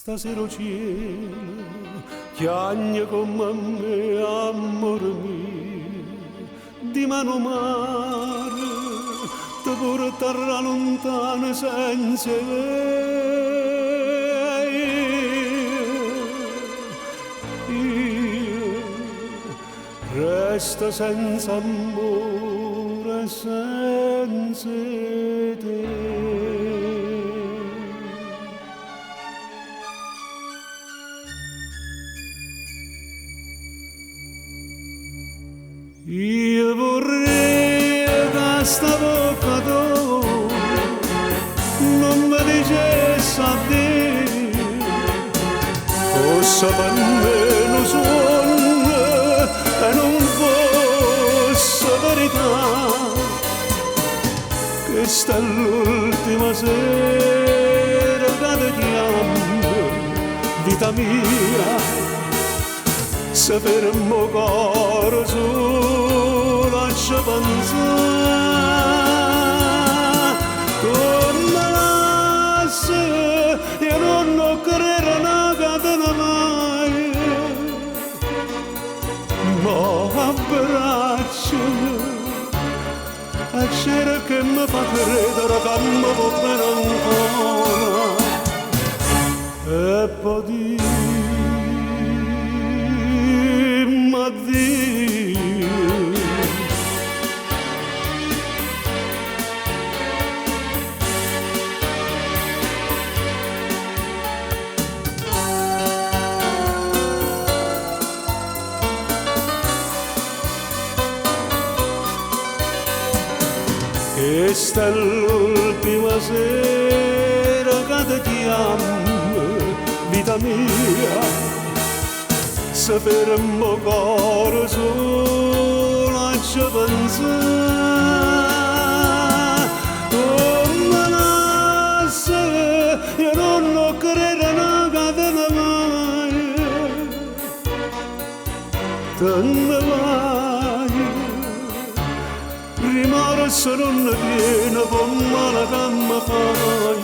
Stasera cielo chiagna come me, amore mio, di mano mare, ti porterà lontano senza io resto senza amore, senza te. Io vorrei che sta bocca tua non mi dicesse addio, fosse per me un sogno e non fosse verità, che sta l'ultima sera che ti chiamo, vita mia. Se per il mio cuore solo ci pensare, come lascia, io non credo una catena mai, ma abbracciami, e c'era che mi fa credere che mi può bene ancora, e poi questa è l'ultima sera che ti chiamo, vita mia, se per il mio cuore solo ci pensare, come lascia, io non credo una catena mai, te ne vai. Rimorso non viene con male che mi fai,